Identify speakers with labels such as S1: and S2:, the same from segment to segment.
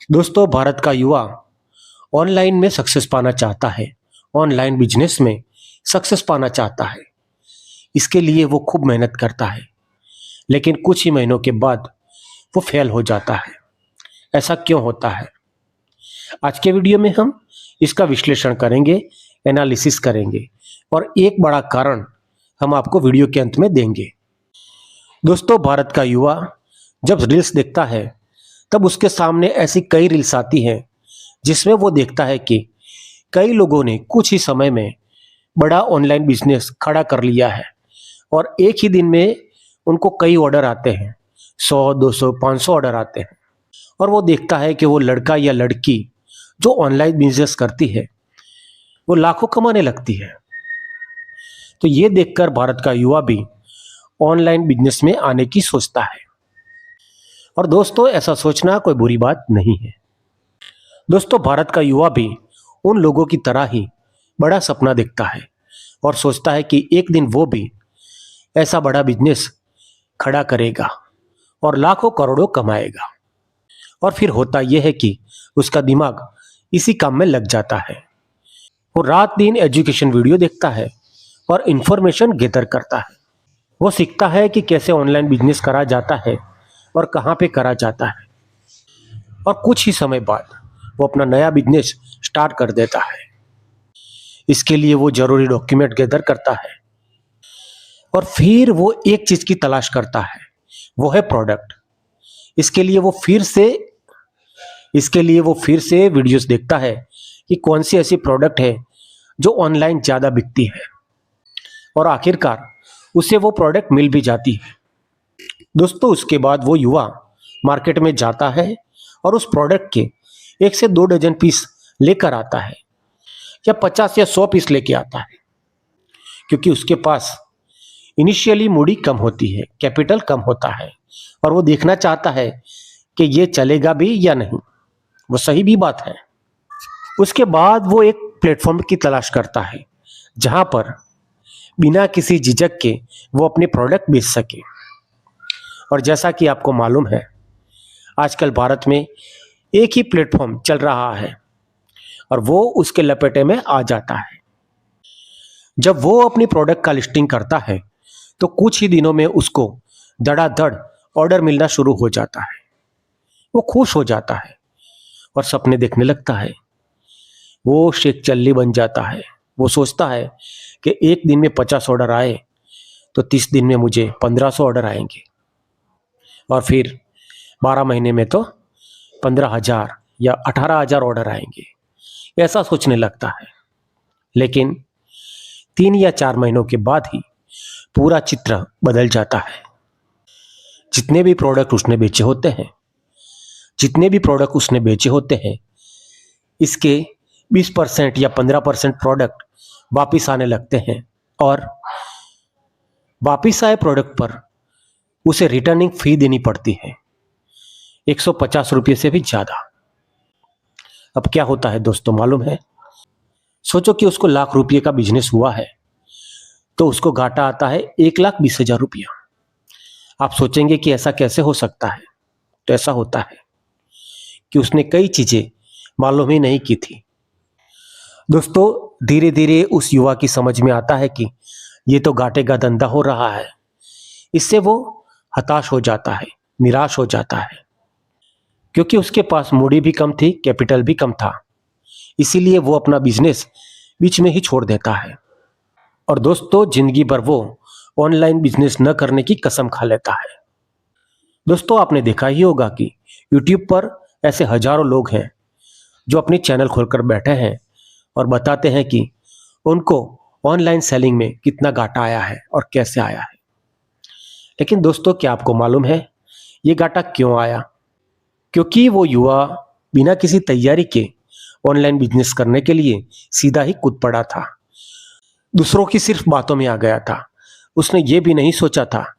S1: दोस्तों, भारत का युवा ऑनलाइन में सक्सेस पाना चाहता है। ऑनलाइन बिजनेस में सक्सेस पाना चाहता है। इसके लिए वो खूब मेहनत करता है, लेकिन कुछ ही महीनों के बाद वो फेल हो जाता है। ऐसा क्यों होता है? आज के वीडियो में हम इसका विश्लेषण करेंगे, एनालिसिस करेंगे और एक बड़ा कारण हम आपको वीडियो के अंत में देंगे। दोस्तों, भारत का युवा जब रील्स देखता है तब उसके सामने ऐसी कई रील्स आती हैं जिसमें वो देखता है कि कई लोगों ने कुछ ही समय में बड़ा ऑनलाइन बिजनेस खड़ा कर लिया है और एक ही दिन में उनको कई ऑर्डर आते हैं, 100, 200, 500 ऑर्डर आते हैं। और वो देखता है कि वो लड़का या लड़की जो ऑनलाइन बिजनेस करती है वो लाखों कमाने लगती है। तो ये देखकर भारत का युवा भी ऑनलाइन बिजनेस में आने की सोचता है। और दोस्तों, ऐसा सोचना कोई बुरी बात नहीं है। दोस्तों, भारत का युवा भी उन लोगों की तरह ही बड़ा सपना देखता है और सोचता है कि एक दिन वो भी ऐसा बड़ा बिजनेस खड़ा करेगा और लाखों करोड़ों कमाएगा। और फिर होता यह है कि उसका दिमाग इसी काम में लग जाता है। वो रात दिन एजुकेशन वीडियो देखता है और इंफॉर्मेशन गैदर करता है। वो सीखता है कि कैसे ऑनलाइन बिजनेस करा जाता है और कहाँ पे करा जाता है। और कुछ ही समय बाद वो अपना नया बिजनेस स्टार्ट कर देता है। इसके लिए वो जरूरी डॉक्यूमेंट गैदर करता है और फिर वो एक चीज की तलाश करता है, वो है प्रोडक्ट। इसके लिए वो फिर से वीडियोस देखता है कि कौन सी ऐसी प्रोडक्ट है जो ऑनलाइन ज्यादा बिकती है और आखिरकार उसे वो प्रोडक्ट मिल भी जाती है। दोस्तों, उसके बाद वो युवा मार्केट में जाता है और उस प्रोडक्ट के 1 से 2 डजन पीस लेकर आता है या 50 या 100 पीस लेके आता है, क्योंकि उसके पास इनिशियली मूडी कम होती है, कैपिटल कम होता है और वो देखना चाहता है कि ये चलेगा भी या नहीं। वो सही भी बात है। उसके बाद वो एक प्लेटफॉर्म की तलाश करता है जहां पर बिना किसी झिझक के वो अपने प्रोडक्ट बेच सके। और जैसा कि आपको मालूम है, आजकल भारत में एक ही प्लेटफॉर्म चल रहा है और वो उसके लपेटे में आ जाता है। जब वो अपनी प्रोडक्ट का लिस्टिंग करता है तो कुछ ही दिनों में उसको धड़ाधड़ ऑर्डर मिलना शुरू हो जाता है। वो खुश हो जाता है और सपने देखने लगता है। वो शेख चल्ली बन जाता है। वो सोचता है कि एक दिन में 50 ऑर्डर आए तो 30 दिन में मुझे 1500 ऑर्डर आएंगे और फिर 12 महीने में तो 15,000 या 18,000 ऑर्डर आएंगे। ऐसा सोचने लगता है। लेकिन 3 या 4 महीनों के बाद ही पूरा चित्र बदल जाता है। जितने भी प्रोडक्ट उसने बेचे होते हैं इसके 20% या 15% प्रोडक्ट वापिस आने लगते हैं और वापिस आए प्रोडक्ट पर उसे रिटर्निंग फी देनी पड़ती है, 150 रुपये से भी ज्यादा। अब क्या होता है दोस्तों, मालूम है? सोचो कि उसको लाख रुपये का बिजनेस हुआ है तो उसको घाटा आता है 1,20,000 रुपया। आप सोचेंगे कि ऐसा कैसे हो सकता है? तो ऐसा होता है कि उसने कई चीजें मालूम ही नहीं की थी। दोस्तों, धीरे धीरे उस युवा की समझ में आता है कि ये तो घाटे का धंधा हो रहा है। इससे वो हताश हो जाता है, निराश हो जाता है, क्योंकि उसके पास मूडी भी कम थी, कैपिटल भी कम था। इसीलिए वो अपना बिजनेस बीच में ही छोड़ देता है और दोस्तों, जिंदगी भर वो ऑनलाइन बिजनेस न करने की कसम खा लेता है। दोस्तों, आपने देखा ही होगा कि यूट्यूब पर ऐसे हजारों लोग हैं जो अपनी चैनल खोलकर बैठे हैं और बताते हैं कि उनको ऑनलाइन सेलिंग में कितना घाटा आया है और कैसे आया है। लेकिन दोस्तों, क्या आपको मालूम है ये घाटा क्यों आया? क्योंकि वो युवा बिना किसी तैयारी के ऑनलाइन बिजनेस करने के लिए सीधा ही कूद पड़ा था। दूसरों की सिर्फ बातों में आ गया था। उसने ये भी नहीं सोचा था,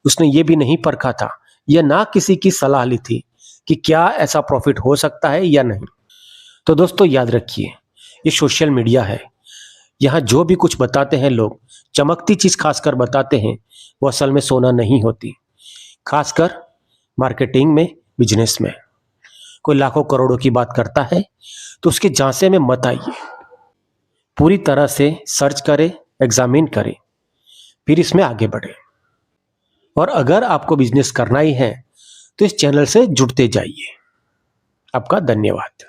S1: उसने ये भी नहीं परखा था या ना किसी की सलाह ली थी कि क्या ऐसा प्रॉफिट हो सकता है या नहीं। तो दोस्तों, याद रखिए, ये सोशल मीडिया है। यहाँ जो भी कुछ बताते हैं लोग, चमकती चीज खासकर बताते हैं, वो असल में सोना नहीं होती, खासकर मार्केटिंग में, बिजनेस में। कोई लाखों करोड़ों की बात करता है तो उसके झांसे में मत आइए। पूरी तरह से सर्च करें, एग्जामिन करें, फिर इसमें आगे बढ़े। और अगर आपको बिजनेस करना ही है तो इस चैनल से जुड़ते जाइए। आपका धन्यवाद।